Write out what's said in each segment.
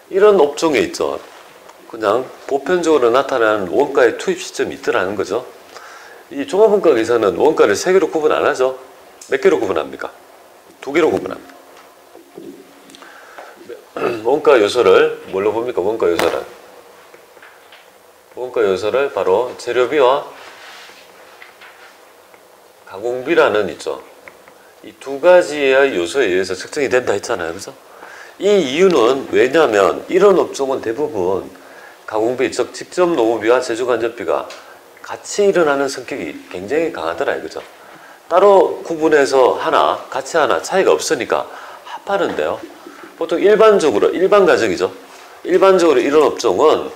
이런 업종에 있죠. 그냥 보편적으로 나타나는 원가의 투입 시점이 있더라는 거죠. 이 종합원가 계산은 원가를 3개로 구분 안 하죠. 몇 개로 구분합니까? 2개로 구분합니다. 원가 요소를 뭘로 봅니까? 원가 요소를 바로 재료비와 가공비라는 있죠. 이 2가지의 요소에 의해서 측정이 된다 했잖아요. 그죠? 이 이유는 왜냐하면 이런 업종은 대부분 가공비, 즉 직접 노무비와 제조간접비가 같이 일어나는 성격이 굉장히 강하더라 이거죠. 따로 구분해서 같이 하나 차이가 없으니까 합하는데요. 보통 일반 가정이죠. 일반적으로 이런 업종은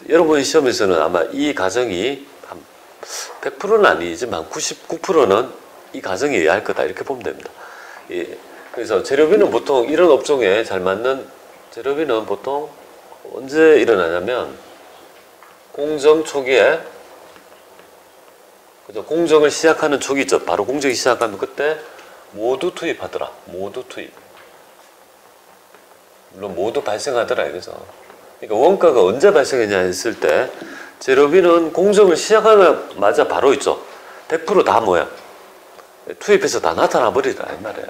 여러분 시험에서는 아마 이 가정이 한 100%는 아니지만 99%는 이 가정이어야 할 거다 이렇게 보면 됩니다. 그래서 재료비는 보통 이런 업종에 잘 맞는 재료비는 보통 언제 일어나냐면 공정 초기에, 그죠? 공정을 시작하는 초기죠. 바로 공정이 시작하면 그때 모두 투입하더라. 모두 투입. 물론 모두 발생하더라 이거죠. 그러니까 원가가 언제 발생했냐 했을 때 재료비는 공정을 시작하자마자 바로 있죠. 100% 다 뭐야? 투입해서 다 나타나 버리더라 이 말이에요.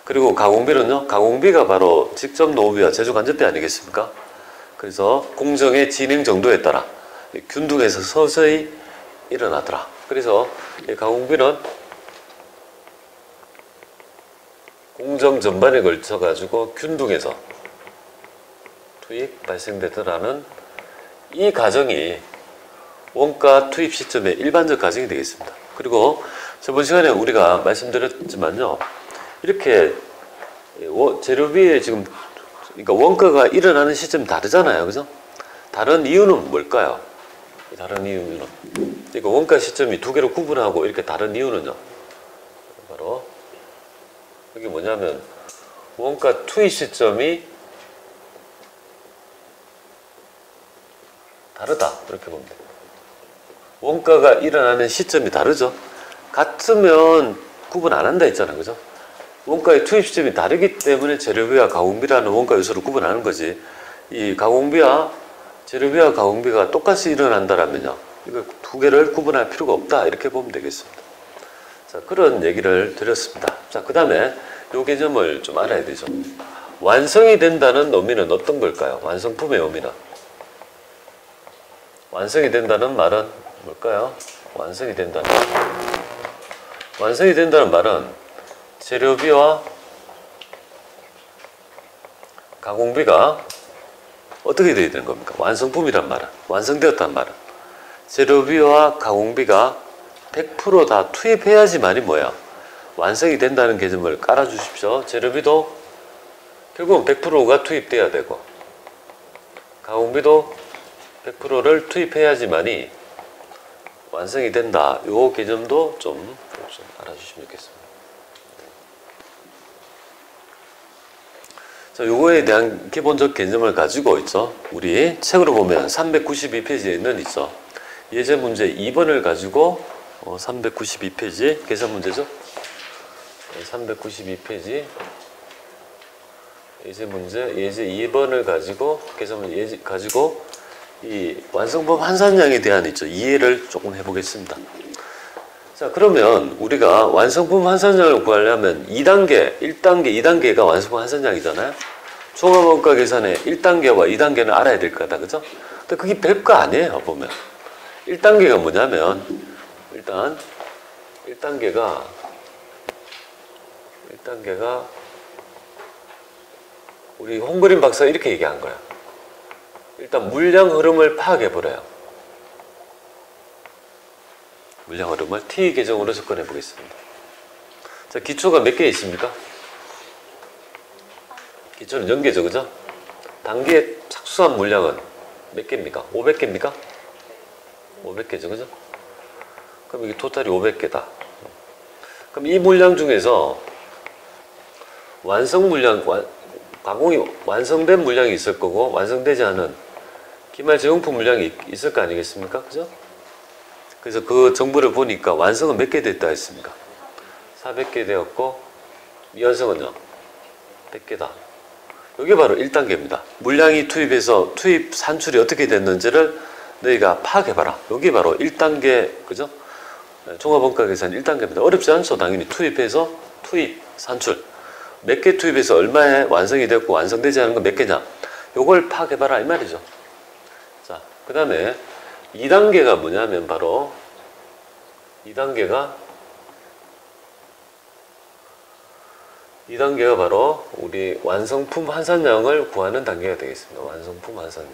그리고 가공비는요. 가공비가 바로 직접 노무비와 제조 간접비 아니겠습니까? 그래서 공정의 진행 정도에 따라 균등해서 서서히 일어나더라. 그래서 가공비는 공정 전반에 걸쳐 가지고 균등해서 투입 발생되더라는 이 가정이 원가 투입 시점의 일반적 가정이 되겠습니다. 그리고 저번 시간에 우리가 말씀드렸지만요. 이렇게 재료비에 지금 그러니까 원가가 일어나는 시점이 다르잖아요. 그죠? 다른 이유는 뭘까요? 다른 이유는 그러니까 원가 시점이 2개로 구분하고 이렇게 다른 이유는요. 바로 이게 뭐냐면 원가 투입 시점이 다르다 이렇게 보면 돼요. 원가가 일어나는 시점이 다르죠. 같으면 구분 안 한다 했잖아요. 그죠? 원가의 투입 시점이 다르기 때문에 재료비와 가공비라는 원가 요소를 구분하는 거지. 이 가공비와 재료비와 가공비가 똑같이 일어난다라면요. 이거 2개를 구분할 필요가 없다. 이렇게 보면 되겠습니다. 자, 그런 얘기를 드렸습니다. 자, 그 다음에 이 개념을 좀 알아야 되죠. 완성이 된다는 의미는 어떤 걸까요? 완성품의 의미는. 완성이 된다는 말은 뭘까요? 완성이 된다는 말은 재료비와 가공비가 어떻게 되어야 되는 겁니까? 완성품이란 말은, 완성되었다는 말은 재료비와 가공비가 100% 다 투입해야지만이 뭐야? 완성이 된다는 개념을 깔아주십시오. 재료비도 결국은 100%가 투입돼야 되고 가공비도 100%를 투입해야지만이 완성이 된다. 요 개념도 좀 알아주시면 좋겠습니다. 자, 요거에 대한 기본적 개념을 가지고 있죠. 우리 책으로 보면 392페이지에 있는 있죠. 예제 문제 2번을 가지고 392페이지 계산 문제죠. 392페이지 예제 문제 예제 2번을 가지고 계산 문제 가지고 이 완성품 환산량에 대한 있죠. 이해를 조금 해보겠습니다. 자, 그러면 우리가 완성품 환산량을 구하려면 2단계, 1단계, 2단계가 완성품 환산량이잖아요. 종합원가 계산의 1단계와 2단계는 알아야 될 거다. 그죠? 근데 그게 별거 아니에요. 보면 1단계가 뭐냐면 일단 1단계가 우리 홍그린 박사가 이렇게 얘기한 거야. 일단 물량 흐름을 파악해 보래요. 물량 흐름을 T 계정으로 접근해 보겠습니다. 자, 기초가 몇 개 있습니까? 기초는 0개죠, 그죠? 단기에 착수한 물량은 몇 개입니까? 500개입니까? 500개죠, 그죠? 그럼 이게 토탈이 500개다. 그럼 이 물량 중에서 완성 물량, 가공이 완성된 물량이 있을 거고 완성되지 않은 기말 제공품 물량이 있을 거 아니겠습니까? 그죠? 그래서 그 정보를 보니까 완성은 몇 개 됐다 했습니까? 400개 되었고 미완성은요? 100개다. 이게 바로 1단계입니다. 물량이 투입해서 투입 산출이 어떻게 됐는지를 너희가 파악해봐라. 이게 바로 1단계, 그죠? 종합원가 계산 1단계입니다. 어렵지 않죠? 당연히 투입해서 투입, 산출. 몇 개 투입해서 얼마에 완성이 됐고 완성되지 않은 건 몇 개냐? 요걸 파악해봐라 이 말이죠. 자, 그 다음에 2단계가 뭐냐면 바로 2단계가 바로 우리 완성품 환산량을 구하는 단계가 되겠습니다. 완성품 환산량.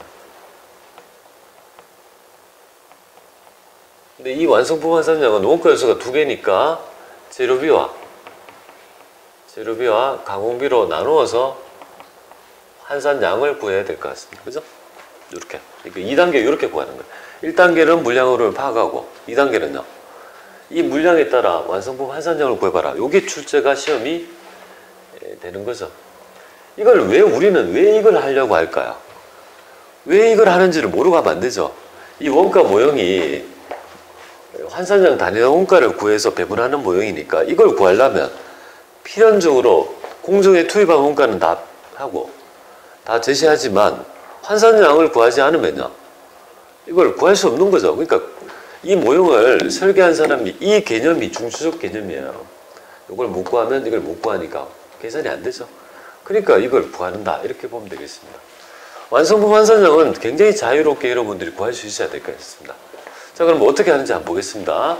근데 이 완성품 환산량은 원가 요소가 두 개니까 재료비와 가공비로 나누어서 환산량을 구해야 될 것 같습니다. 그죠? 이렇게. 그러니까 2단계 이렇게 구하는 거예요. 1단계는 물량으로 파악하고 2단계는요. 이 물량에 따라 완성품 환산량을 구해봐라. 이게 출제가 시험이 되는 거죠. 이걸 우리는 왜 이걸 하려고 할까요? 왜 이걸 하는지를 모르고 하면 안 되죠. 이 원가 모형이 환산량 단위 원가를 구해서 배분하는 모형이니까 이걸 구하려면 필연적으로 공정에 투입한 원가는 다 하고 다 제시하지만 환산량을 구하지 않으면요. 이걸 구할 수 없는 거죠. 그러니까 이 모형을 설계한 사람이 이 개념이 중추적 개념이에요. 이걸 못 구하면 이걸 못 구하니까 계산이 안 되죠. 그러니까 이걸 구한다 이렇게 보면 되겠습니다. 완성품 환산량은 굉장히 자유롭게 여러분들이 구할 수 있어야 될 것 같습니다. 자, 그럼 어떻게 하는지 한번 보겠습니다.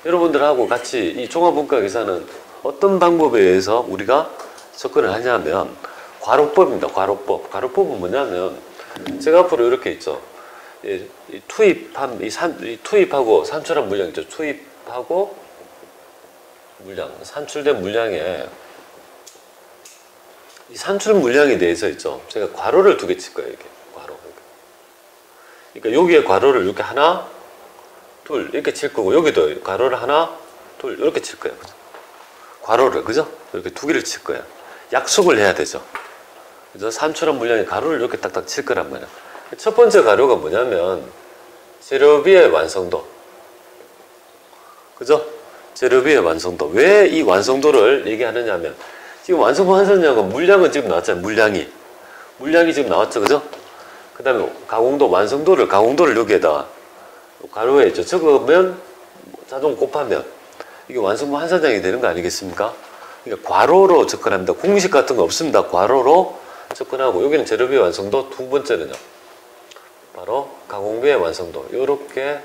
여러분들하고 같이 이 종합원가 계산은 어떤 방법에 의해서 우리가 접근을 하냐면 괄호법입니다. 괄호법. 괄호법은 뭐냐면 제가 앞으로 이렇게 있죠. 투입하고 산출한 물량 있죠. 투입하고 물량, 산출된 물량에 이 산출 물량에 대해서 있죠. 제가 괄호를 두 개 칠 거예요. 이렇게 괄호. 그러니까 여기에 괄호를 이렇게 하나, 둘 이렇게 칠 거고 여기도 괄호를 하나, 둘 이렇게 칠 거예요. 그죠? 괄호를 그죠? 이렇게 두 개를 칠 거예요. 약속을 해야 되죠. 그죠? 산출한 물량에 괄호를 이렇게 딱딱 칠 거란 말이에요. 첫 번째 괄호가 뭐냐면 재료비의 완성도. 그죠? 재료비의 완성도. 왜 이 완성도를 얘기하느냐 하면 지금 완성품 환산량은 물량은 지금 나왔잖아요. 물량이 지금 나왔죠. 그죠? 그 다음에 가공도를 여기에다가 괄호에 있죠. 적으면 자동 곱하면 이게 완성품 환산량이 되는 거 아니겠습니까? 그러니까 괄호로 접근합니다. 공식 같은 거 없습니다. 괄호로 접근하고 여기는 재료비의 완성도, 두 번째는요. 바로 가공비의 완성도. 이렇게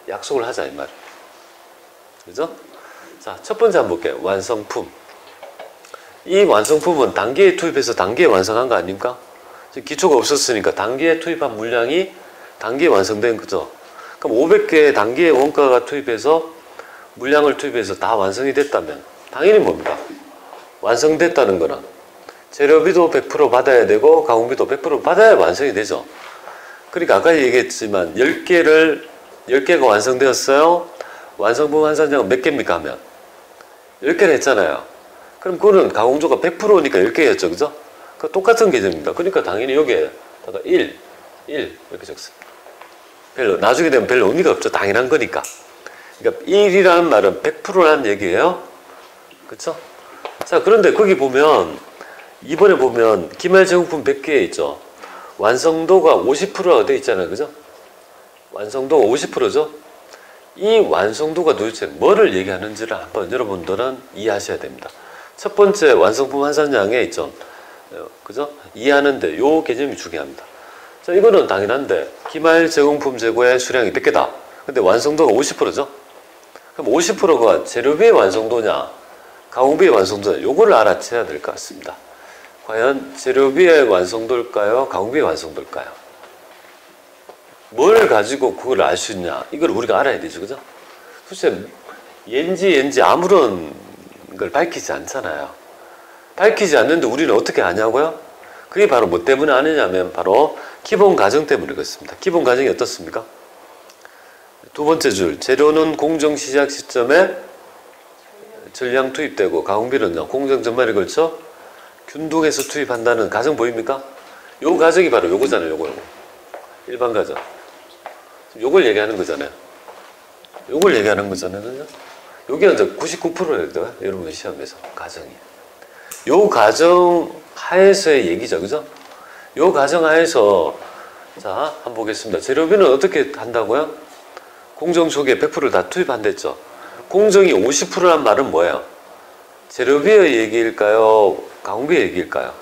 약속을 하자 이 말이에요. 그죠? 자, 첫 번째 한번 볼게요. 완성품. 이 완성품은 단계에 투입해서 단계에 완성한 거 아닙니까? 기초가 없었으니까 단계에 투입한 물량이 단계에 완성된 거죠. 그럼 500개의 단계의 원가가 투입해서 물량을 투입해서 다 완성이 됐다면 당연히 뭡니까? 완성됐다는 거는 재료비도 100% 받아야 되고 가공비도 100% 받아야 완성이 되죠. 그러니까 아까 얘기했지만 10개가 완성되었어요. 완성품 환산량은 몇 개입니까 하면 10개를 했잖아요. 그럼 그거는 가공조가 100%니까 10개였죠. 그죠? 그 똑같은 개념입니다. 그러니까 당연히 여기에다가 1 이렇게 적습니다. 나중에 되면 별로 의미가 없죠. 당연한 거니까. 그러니까 1이라는 말은 100%라는 얘기예요. 그렇죠? 자, 그런데 거기 보면 이번에 보면 기말 제공품 100개 있죠. 완성도가 50%가 돼 있잖아요. 그죠? 완성도가 50%죠. 이 완성도가 도대체 뭐를 얘기하는지를 한번 여러분들은 이해하셔야 됩니다. 첫 번째 완성품 환산량에 있죠. 그죠? 이해하는데 요 개념이 중요합니다. 자, 이거는 당연한데 기말 제공품 재고의 수량이 100개다. 근데 완성도가 50%죠? 그럼 50%가 재료비의 완성도냐 가공비의 완성도냐 요거를 알아채야 될 것 같습니다. 과연 재료비의 완성도일까요? 가공비의 완성도일까요? 뭘 가지고 그걸 알 수 있냐 이걸 우리가 알아야 되죠. 그죠? 도대체 얘인지 아무런 걸 밝히지 않잖아요. 밝히지 않는데 우리는 어떻게 아냐고요? 그게 바로 뭐 때문에 아느냐면 바로 기본 가정 때문에 그렇습니다. 기본 가정이 어떻습니까? 두 번째 줄 재료는 공정 시작 시점에 전량 투입되고 가공비는요 공정 전말에 걸쳐 균등해서 투입한다는 가정 보입니까? 요 가정이 바로 요거잖아요. 요거 일반 가정. 요걸 얘기하는 거잖아요. 요걸 얘기하는 거잖아요. 여기는 이제 99%예요. 여러분 시험에서 가정이. 요 가정 하에서의 얘기죠. 그죠? 요 가정 하에서 자, 한번 보겠습니다. 재료비는 어떻게 한다고요? 공정 초기에 100%를 다 투입한댔죠. 공정이 50%란 말은 뭐예요? 재료비의 얘기일까요? 가공비의 얘기일까요?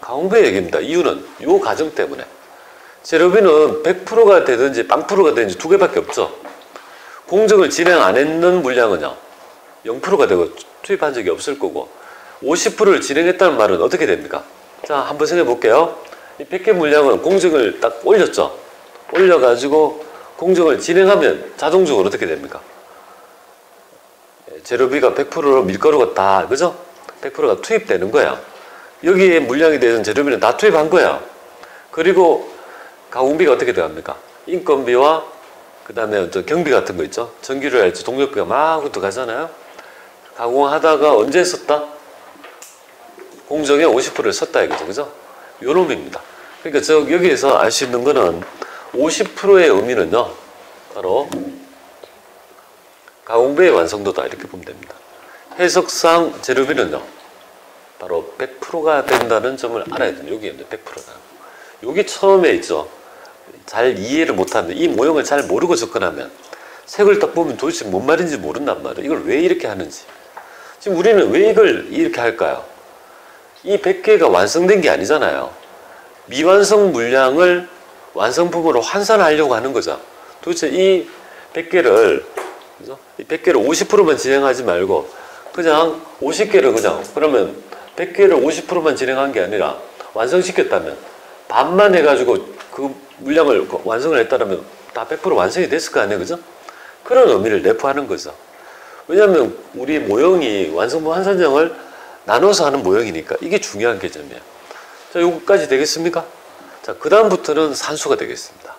가공비의 얘기입니다. 이유는 요 가정 때문에. 재료비는 100%가 되든지 0%가 되든지 두 개밖에 없죠. 공정을 진행 안 했는 물량은요, 0%가 되고 투입한 적이 없을 거고, 50%를 진행했다는 말은 어떻게 됩니까? 자, 한번 생각해 볼게요. 이 100개 물량은 공정을 딱 올렸죠. 올려가지고 공정을 진행하면 자동적으로 어떻게 됩니까? 재료비가 100%로 밀가루가 다, 그죠? 100%가 투입되는 거야. 여기에 물량이 되는 재료비는 다 투입한 거야. 그리고 가공비가 어떻게 들어갑니까? 인건비와 그 다음에 경비 같은 거 있죠. 전기료 할지 동력비가 막 들어가잖아요. 가공하다가 언제 썼다? 공정에 50%를 썼다 이거죠. 그죠? 요 놈입니다. 그러니까 여기에서 알 수 있는 거는 50%의 의미는요, 바로 가공비의 완성도다 이렇게 보면 됩니다. 해석상 재료비는요, 바로 100%가 된다는 점을 알아야 돼요. 여기 100%다. 여기 처음에 있죠. 잘 이해를 못하면, 이 모형을 잘 모르고 접근하면 색을 딱 보면 도대체 뭔 말인지 모른단 말이에요. 이걸 왜 이렇게 하는지. 지금 우리는 왜 이걸 이렇게 할까요? 이 100개가 완성된 게 아니잖아요. 미완성 물량을 완성품으로 환산하려고 하는 거죠. 도대체 이 100개를, 그죠? 이 100개를 50%만 진행하지 말고 그냥 50개를 그냥, 그러면 100개를 50%만 진행한 게 아니라 완성시켰다면 반만 해가지고 그 물량을 완성을 했다면 다 100% 완성이 됐을 거 아니에요. 그죠? 그런 의미를 내포하는 거죠. 왜냐하면 우리 모형이 완성품 환산형을 나눠서 하는 모형이니까 이게 중요한 개념이에요. 자, 요거까지 되겠습니까? 자, 그 다음부터는 산수가 되겠습니다.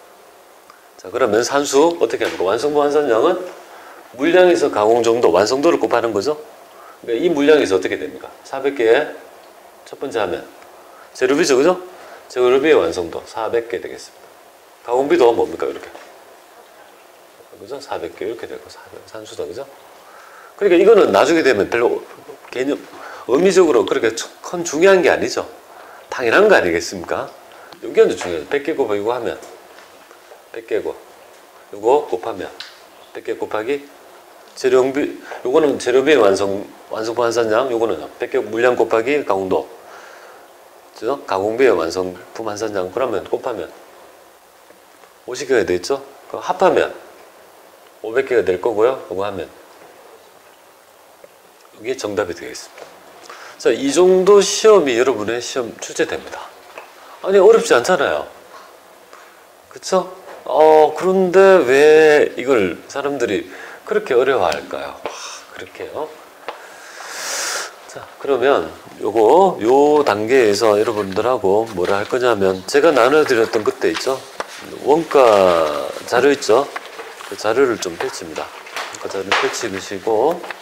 자, 그러면 산수 어떻게 합니까? 완성품 환산형은 물량에서 가공 정도, 완성도를 곱하는 거죠. 그러니까 이 물량에서 어떻게 됩니까? 400개의 첫 번째 하면 재료비죠, 그죠? 재료비의 완성도 400개 되겠습니다. 가공비도 뭡니까? 이렇게. 그죠? 400개 이렇게 되고 산수다, 그죠? 그러니까 이거는 나중에 되면 별로 개념, 의미적으로 그렇게 큰 중요한 게 아니죠. 당연한 거 아니겠습니까? 여기 완전 중요해요. 100개 곱하기 이거 하면 100개고 이거 곱하면 100개 곱하기 재료비, 요거는 재료비의 완성품 환산량, 요거는 100개 물량 곱하기 가공도, 그죠? 가공비의 완성품 환산량, 그러면 곱하면 50개가 되겠죠? 그럼 합하면 500개가 될 거고요. 요거 하면 이게 정답이 되겠습니다. 자, 이 정도 시험이 여러분의 시험 출제됩니다. 아니, 어렵지 않잖아요. 그쵸? 그런데 왜 이걸 사람들이 그렇게 어려워할까요? 그렇게요. 자, 그러면 요 단계에서 여러분들하고 뭐라 할 거냐면, 제가 나눠드렸던 그때 있죠? 원가 자료 있죠? 그 자료를 좀 펼칩니다. 원가 자료 펼치시고,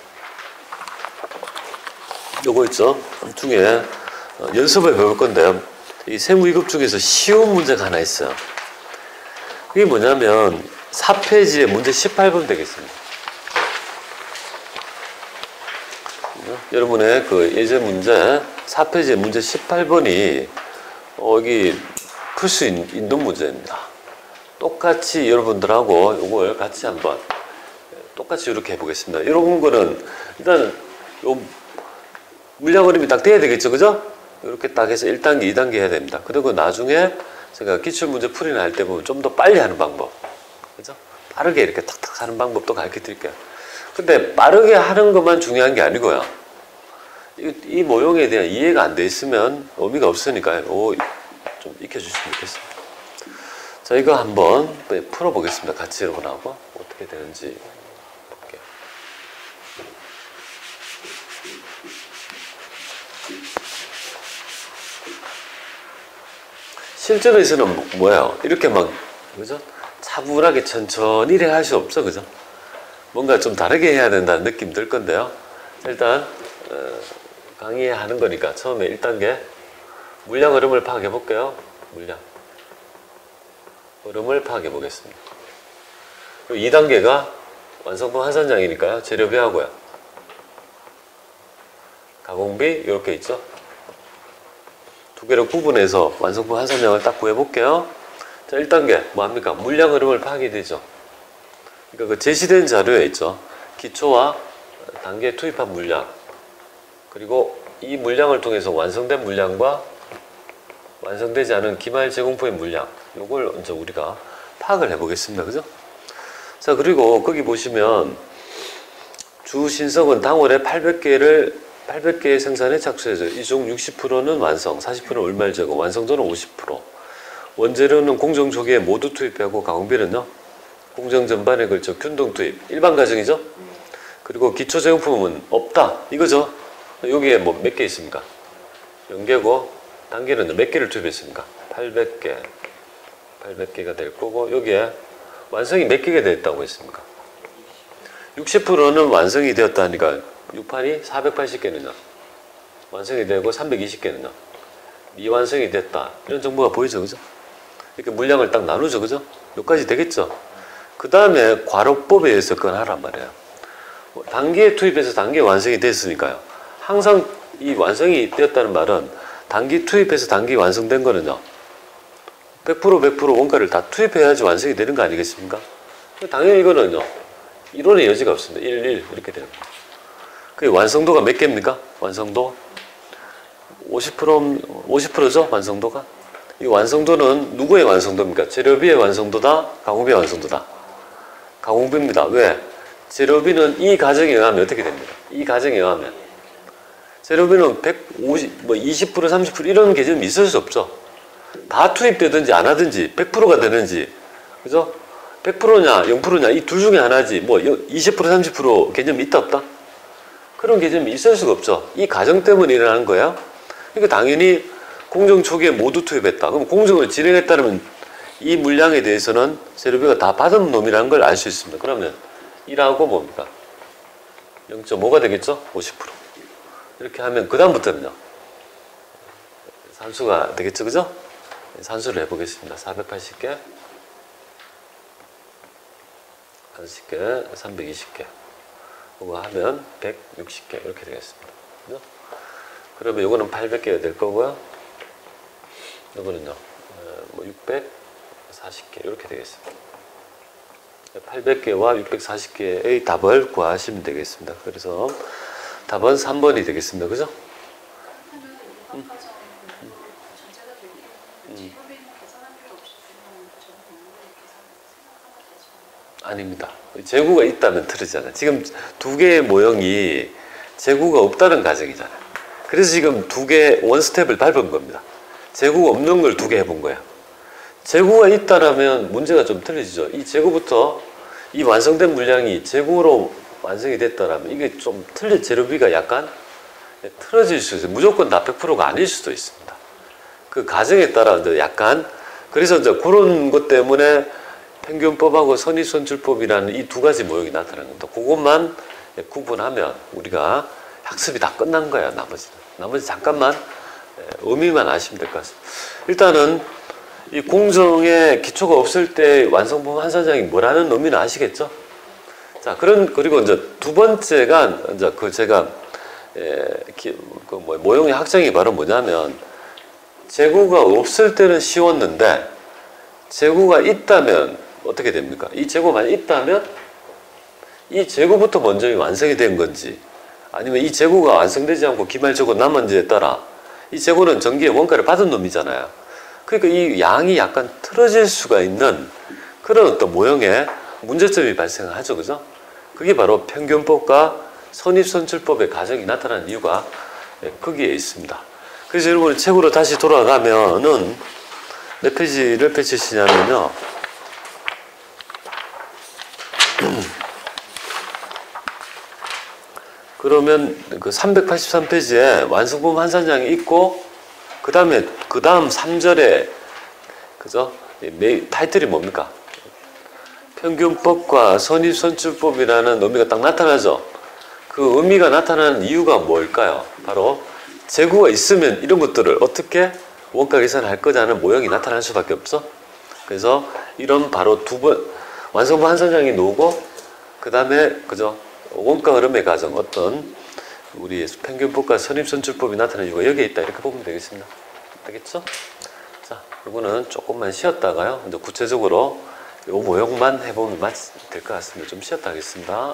요거 있죠? 이 중에 연습을 해볼 건데요. 이 세무 2급 중에서 쉬운 문제가 하나 있어요. 그게 뭐냐면 4페이지에 문제 18번 되겠습니다. 여러분의 그 예제 문제 4페이지에 문제 18번이 여기 풀 수 있는 문제입니다. 똑같이 여러분들하고 요걸 같이 한번 똑같이 이렇게 해보겠습니다. 이런 거는 일단 요 물량 그림이 딱 돼야 되겠죠, 그죠? 이렇게 딱 해서 1단계, 2단계 해야 됩니다. 그리고 나중에 제가 기출문제 풀이나 할 때 보면 좀 더 빨리 하는 방법, 그죠? 빠르게 이렇게 탁탁 하는 방법도 가르쳐 드릴게요. 근데 빠르게 하는 것만 중요한 게 아니고요. 이 모형에 대한 이해가 안 돼 있으면 의미가 없으니까 좀 익혀주시면 좋겠습니다. 자, 이거 한번 풀어보겠습니다. 같이 여러분하고 어떻게 되는지 볼게요. 실전에서는 뭐예요? 이렇게 막, 그죠? 차분하게 천천히 이래 할 수 없어, 그죠? 뭔가 좀 다르게 해야 된다는 느낌 들 건데요. 일단 강의하는 거니까 처음에 1단계 물량 흐름을 파악해 볼게요. 물량 흐름을 파악해 보겠습니다. 그리고 2단계가 완성품 환산량이니까요. 재료비하고요. 가공비 이렇게 있죠. 두 개를 구분해서 완성품 환산량을 딱 구해볼게요. 자, 1단계 뭐 합니까? 물량 흐름을 파악이 되죠. 그러니까 그 제시된 자료에 있죠. 기초와 단계에 투입한 물량, 그리고 이 물량을 통해서 완성된 물량과 완성되지 않은 기말 제공포의 물량, 요걸 먼저 우리가 파악을 해보겠습니다. 그죠? 자, 그리고 거기 보시면 주 신석은 당월에 800개의 생산에 착수해서 이 중 60%는 완성, 40%는 울말 제거, 완성도는 50%. 원재료는 공정 초기에 모두 투입하고 가공비는요, 공정 전반에 걸쳐 균등 투입. 일반 가정이죠? 그리고 기초 제공품은 없다. 이거죠? 여기에 뭐 몇 개 있습니까? 0개고, 단계는 몇 개를 투입했습니까? 800개. 800개가 될 거고, 여기에 완성이 몇 개가 됐다고 했습니까? 60%는 완성이 되었다니까 6판이 480개는요. 완성이 되고 320개는요. 미완성이 됐다. 이런 정보가 보이죠. 그죠? 이렇게 물량을 딱 나누죠. 그죠? 여기까지 되겠죠? 그 다음에 과로법에 의해서 그건 하란 말이에요. 단기에 투입해서 단기에 완성이 됐으니까요. 항상 이 완성이 되었다는 말은 단기 투입해서 단기 완성된 거는요. 100% 원가를 다 투입해야지 완성이 되는 거 아니겠습니까? 당연히 이거는요. 이론의 여지가 없습니다. 1, 1 이렇게 되는 거예요. 그 완성도가 몇 개입니까? 완성도 50%죠? 완성도가. 이 완성도는 누구의 완성도입니까? 재료비의 완성도다? 가공비의 완성도다? 가공비입니다. 왜? 재료비는 이 가정에 의하면 어떻게 됩니까? 이 가정에 의하면 재료비는 150, 20%, 30% 이런 개념이 있을 수 없죠. 다 투입되든지 안 하든지 100%가 되는지, 그죠? 100%냐 0%냐 이 둘 중에 하나지 뭐 20% 30% 개념이 있다 없다? 그런 개념이 있을 수가 없죠. 이 가정 때문에 일어나는 거예요. 그러니까 당연히 공정 초기에 모두 투입했다. 그럼 공정을 진행했다면 이 물량에 대해서는 재료비가 다 받은 놈이라는 걸 알 수 있습니다. 그러면 1하고 뭡니까? 0.5가 되겠죠? 50%. 이렇게 하면 그 다음부터는요. 산수가 되겠죠? 그죠? 산수를 해보겠습니다. 480개 40개, 320개. 그거 하면 160개 이렇게 되겠습니다. 그죠? 그러면 이거는 800개가 될 거고요. 이거는요, 뭐 640개 이렇게 되겠습니다. 800개와 640개의 답을 구하시면 되겠습니다. 그래서 답은 3번이 되겠습니다. 그죠? 아닙니다. 재구가 있다면 틀리잖아요. 지금 두 개의 모형이 재구가 없다는 가정이잖아요. 그래서 지금 두 개 원스텝을 밟은 겁니다. 재구가 없는 걸 두 개 해본 거예요. 재구가 있다라면 문제가 좀 틀려지죠. 이 재구부터 이 완성된 물량이 재구로 완성이 됐다라면 이게 좀 틀린 재료비가 약간 틀어질 수 있어요. 무조건 다 100%가 아닐 수도 있습니다. 그 가정에 따라 약간 그래서 이제 그런 것 때문에 평균법하고 선입선출법이라는 이 두 가지 모형이 나타나는 겁니다. 그것만 구분하면 우리가 학습이 다 끝난 거예요. 나머지 잠깐만 의미만 아시면 될 것 같습니다. 일단은 이 공정의 기초가 없을 때 완성품 환산량이 뭐라는 의미는 아시겠죠? 자, 그리고 이제 두 번째가 이제 그 제가 모형의 학정이 바로 뭐냐면 재구가 없을 때는 쉬웠는데 재구가 있다면 어떻게 됩니까? 이 재고가 만약 있다면 이 재고부터 먼저 완성이 된 건지 아니면 이 재고가 완성되지 않고 기말 재고 남은지에 따라 이 재고는 전기의 원가를 받은 놈이잖아요. 그러니까 이 양이 약간 틀어질 수가 있는 그런 어떤 모형의 문제점이 발생하죠. 그죠? 그게 바로 평균법과 선입선출법의 가정이 나타나는 이유가 거기에 있습니다. 그래서 여러분 책으로 다시 돌아가면은 몇 페이지를 펼치시냐면요. 그러면 그 383페이지에 완성품 환산량이 있고 그 다음 3절에 그죠? 타이틀이 뭡니까? 평균법과 선입선출법이라는 의미가 딱 나타나죠. 그 의미가 나타나는 이유가 뭘까요? 바로 재고가 있으면 이런 것들을 어떻게 원가 계산을 할 거냐는 모형이 나타날 수밖에 없어. 그래서 이런 바로 두 번 완성품 환산량이 나오고 그 다음에 그죠? 원가 흐름의 과정 어떤 우리 평균법과 선입선출법이 나타나는 이유가 여기에 있다 이렇게 보면 되겠습니다. 알겠죠? 자, 이거는 조금만 쉬었다가요. 이제 구체적으로 요 모형만 해보면 될 것 같습니다. 좀 쉬었다 하겠습니다.